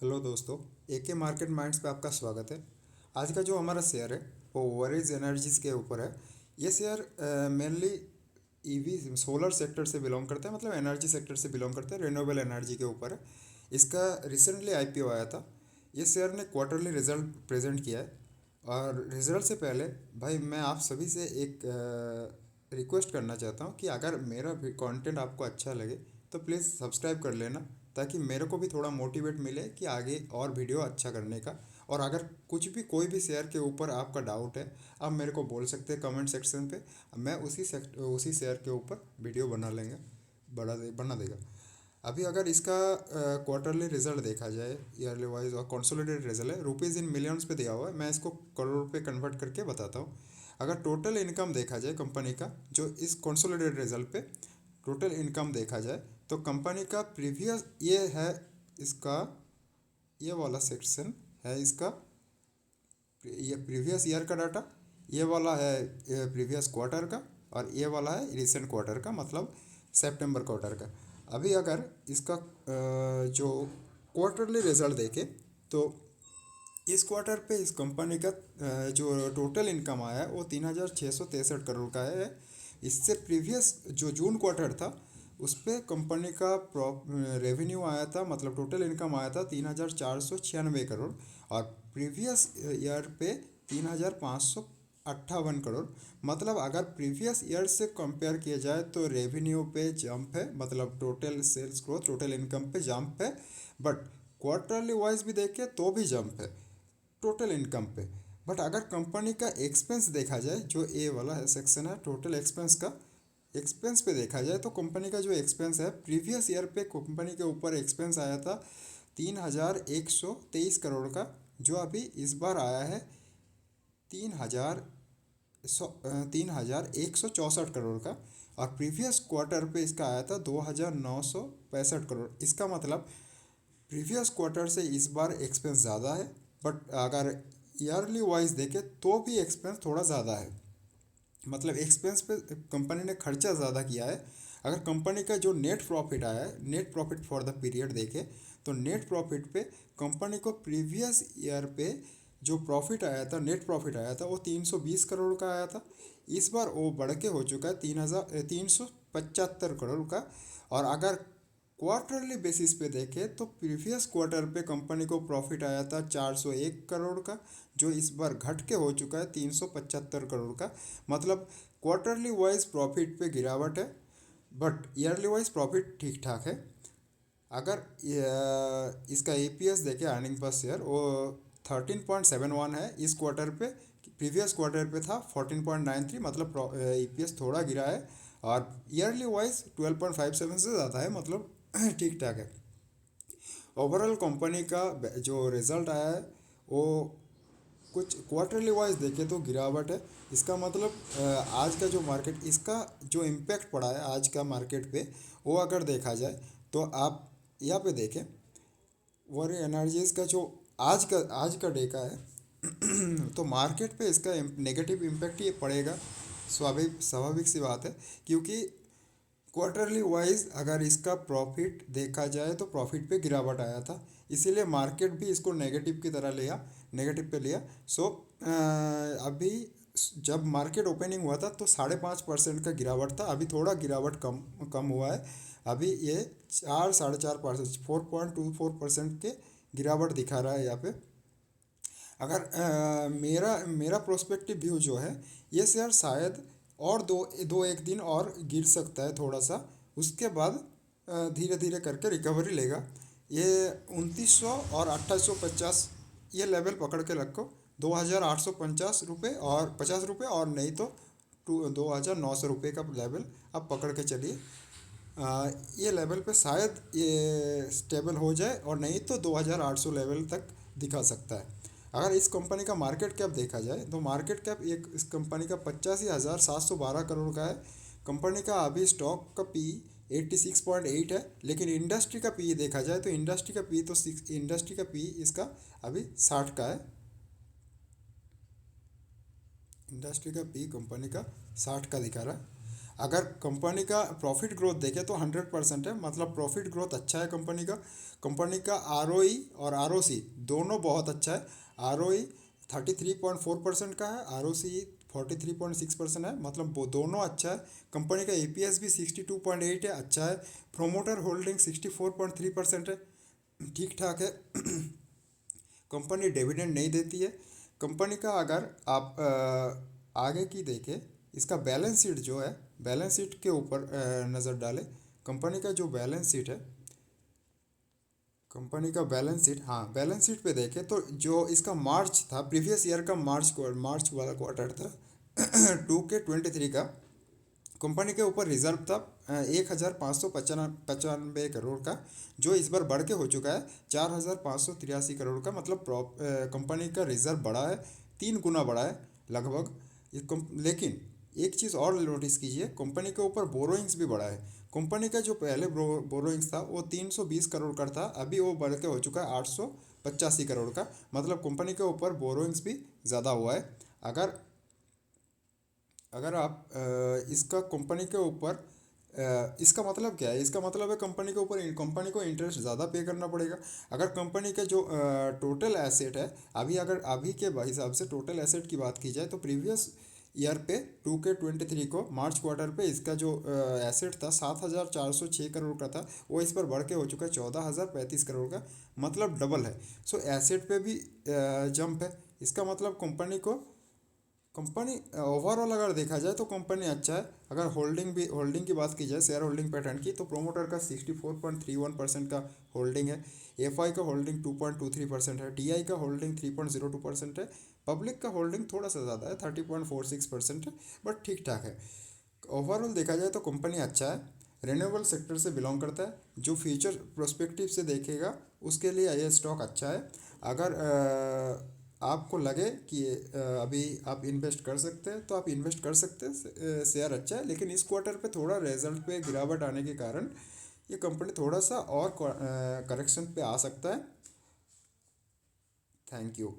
Hello दोस्तों। एके market minds पे आपका स्वागत है। आज का जो हमारा शेयर है वो ओवरेज एनर्जीज के ऊपर है। ये share mainly EV solar sector से बिलोंग करता है, मतलब एनर्जी सेक्टर से बिलोंग करता है, रिन्यूएबल एनर्जी के ऊपर है। इसका रिसेंटली आईपीओ आया था। ये शेयर ने क्वार्टरली रिजल्ट प्रेजेंट किया है। और रिजल्ट से पहले भाई मैं आप सभी से एक रिक्वेस्ट करना चाहता हूँ कि अगर मेरा भी कंटेंट आपको अच्छा लगे तो प्लीज़ सब्सक्राइब कर लेना, ताकि मेरे को भी थोड़ा मोटिवेट मिले कि आगे और वीडियो अच्छा करने का। और अगर कुछ भी कोई भी शेयर के ऊपर आपका डाउट है, आप मेरे को बोल सकते हैं कमेंट सेक्शन पे। मैं उसी शेयर के ऊपर वीडियो बना लेंगे, बना देगा। अभी अगर इसका क्वार्टरली रिजल्ट देखा जाए, ईयरली वाइज और कंसोलिडेटेड रिजल्ट है, रुपीज़ इन मिलियंस पे दिया हुआ है। मैं इसको करोड़ पे कन्वर्ट करके बताता हूँ। अगर टोटल इनकम देखा जाए कंपनी का, जो इस कंसोलिडेटेड रिजल्ट पे टोटल इनकम देखा जाए, तो कंपनी का प्रीवियस ये है इसका, ये वाला सेक्शन है इसका, ये प्रीवियस ईयर का डाटा। ये वाला है प्रीवियस क्वार्टर का। और ये वाला है रिसेंट क्वार्टर का, मतलब सितंबर क्वार्टर का। अभी अगर इसका जो क्वार्टरली रिजल्ट देखें, तो इस क्वार्टर पे इस कंपनी का जो टोटल इनकम आया है वो 3,663 करोड़ का है। इससे प्रीवियस जो जून क्वार्टर था उस पे कंपनी का रेवेन्यू आया था, मतलब टोटल इनकम आया था 3,496 करोड़। और प्रीवियस ईयर पे 3,558 करोड़। मतलब अगर प्रीवियस ईयर से कंपेयर किया जाए तो रेवेन्यू पे जंप है, मतलब total sales growth, total income पे जंप है। बट क्वार्टरली वाइज भी देखें तो भी जंप है टोटल इनकम पे। बट अगर कंपनी का एक्सपेंस देखा जाए, जो ए वाला है सेक्शन है टोटल एक्सपेंस का, एक्सपेंस पे देखा जाए तो कंपनी का जो एक्सपेंस है प्रीवियस ईयर पे कंपनी के ऊपर एक्सपेंस आया था 3,123 करोड़ का, जो अभी इस बार आया है 3,164 का। और प्रीवियस क्वार्टर पे इसका आया था 2,965 करोड़। इसका मतलब प्रीवियस क्वार्टर से इस बार एक्सपेंस ज़्यादा है। बट अगर ईयरली वाइज देखें तो भी एक्सपेंस थोड़ा ज़्यादा है, मतलब एक्सपेंस पे कंपनी ने खर्चा ज़्यादा किया है। अगर कंपनी का जो नेट प्रॉफिट आया है, net profit for the period देखें, तो नेट प्रॉफिट पे कंपनी को प्रीवियस ईयर पे जो प्रॉफिट आया था, नेट प्रॉफिट आया था, वो 320 करोड़ का आया था। इस बार वो बढ़ के हो चुका है 3,375 करोड़ का। और अगर क्वार्टरली बेसिस पे देखें तो प्रीवियस क्वार्टर पे कंपनी को प्रॉफिट आया था 401 करोड़ का, जो इस बार घट के हो चुका है 375 करोड़ का। मतलब क्वार्टरली वाइज प्रॉफिट पे गिरावट है, बट ईयरली वाइज प्रॉफिट ठीक ठाक है। अगर इसका एपीएस देखें, अर्निंग पर शेयर, वो 13.71 है इस क्वार्टर पे। प्रीवियस क्वार्टर पे था 14.93, मतलब ईपीएस थोड़ा गिरा है। और ईयरली वाइज 12.57 से ज़्यादा है, मतलब ठीक ठाक है। ओवरऑल कंपनी का जो रिज़ल्ट आया है वो कुछ क्वार्टरली वाइज देखें तो गिरावट है। इसका मतलब आज का जो मार्केट, इसका जो इम्पैक्ट पड़ा है आज का मार्केट पे, वो अगर देखा जाए तो आप यहाँ पे देखें, वरी एनर्जीज का जो आज का डे का है तो मार्केट पे इसका नेगेटिव इम्पैक्ट ये पड़ेगा। स्वाभाविक स्वाभाविक सी बात है, क्योंकि क्वार्टरली वाइज अगर इसका प्रॉफिट देखा जाए तो प्रॉफिट पे गिरावट आया था, इसीलिए मार्केट भी इसको नेगेटिव की तरह लिया, नेगेटिव पे लिया। सो अभी जब मार्केट ओपनिंग हुआ था तो 5.5% का गिरावट था, अभी थोड़ा गिरावट कम कम हुआ है। अभी ये 4 साढ़े 4%, 4.24% के गिरावट दिखा रहा है यहाँ पे। अगर मेरा मेरा प्रोस्पेक्टिव व्यू जो है, ये शेयर शायद और दो दो एक दिन और गिर सकता है थोड़ा सा। उसके बाद धीरे धीरे करके रिकवरी लेगा। ये 2,900 और 2,850 ये लेवल पकड़ के रखो। 2,850 रुपये और 50 रुपये, और नहीं तो 2,900 रुपये का लेवल आप पकड़ के चलिए। ये लेवल पे शायद ये स्टेबल हो जाए, और नहीं तो 2,800 लेवल तक दिखा सकता है। अगर इस कंपनी का मार्केट कैप देखा जाए तो मार्केट कैप एक इस कंपनी का 85,712 करोड़ का है। कंपनी का अभी स्टॉक का पी 86.8 है, लेकिन इंडस्ट्री का पी देखा जाए तो इंडस्ट्री का पी इसका अभी 60 का है। इंडस्ट्री का पी कंपनी का 60 का दिखा रहा है। अगर कंपनी का प्रॉफिट ग्रोथ देखें तो 100% है, मतलब प्रॉफिट ग्रोथ अच्छा है कंपनी का आरओई और आरओसी दोनों बहुत अच्छा है। आरओई 33.4% का है, आरओसी 43.6% है, मतलब वो दोनों अच्छा है। कंपनी का ईपीएस भी 62.8 है, अच्छा है। प्रोमोटर होल्डिंग 64.3% है, ठीक ठाक है। कंपनी डिविडेंड नहीं देती है। कंपनी का अगर आप आगे की देखें, इसका बैलेंस शीट जो है, बैलेंस शीट के ऊपर नज़र डालें। कंपनी का जो बैलेंस शीट है, कंपनी का बैलेंस शीट, हाँ बैलेंस शीट पे देखें तो जो इसका मार्च था, प्रीवियस ईयर का मार्च वाला क्वार्टर था 2K23 का, कंपनी के ऊपर रिजर्व था 1,595 करोड़ का, जो इस बार बढ़ के हो चुका है 4,583 करोड़ का, मतलब कंपनी का रिजर्व बढ़ा है, 3 गुना बढ़ा है लगभग। लेकिन एक चीज़ और नोटिस कीजिए, कंपनी के ऊपर बोरोइंग्स भी बढ़ा है। कंपनी का जो पहले बोरोइंग्स था वो 320 करोड़ का था, अभी वो बढ़ के हो चुका है 885 करोड़ का, मतलब कंपनी के ऊपर बोरोइंग्स भी ज़्यादा हुआ है। अगर अगर आप इसका कंपनी के ऊपर इसका मतलब क्या है, इसका मतलब है कंपनी के ऊपर कंपनी को इंटरेस्ट ज़्यादा पे करना पड़ेगा। अगर कंपनी का जो टोटल एसेट है, अभी के हिसाब से टोटल एसेट की बात की जाए तो प्रीवियस ईयर पे 2K23 को मार्च क्वार्टर पे इसका जो एसेट था 7,406 करोड़ का था, वो इस पर बढ़ के हो चुका है 14,035 करोड़ का, मतलब डबल है। सो एसेट पे भी जंप है। इसका मतलब कंपनी ओवरऑल अगर देखा जाए तो कंपनी अच्छा है। अगर होल्डिंग की बात की जाए, शेयर होल्डिंग पैटर्न की, तो प्रोमोटर का 64.31% का होल्डिंग है, एफआई का होल्डिंग 2.23% है, टीआई का होल्डिंग 3.02% है, पब्लिक का होल्डिंग थोड़ा सा ज़्यादा है 30.46% है, बट ठीक ठाक है। ओवरऑल देखा जाए तो कंपनी अच्छा है, रिन्यूएबल सेक्टर से बिलोंग करता है, जो फ्यूचर प्रोस्पेक्टिव से देखेगा उसके लिए ये स्टॉक अच्छा है। अगर आपको लगे कि अभी आप इन्वेस्ट कर सकते हैं तो आप इन्वेस्ट कर सकते हैं, शेयर अच्छा है, लेकिन इस क्वार्टर पे थोड़ा रिजल्ट पे गिरावट आने के कारण ये कंपनी थोड़ा सा और करेक्शन पे आ सकता है। Thank you.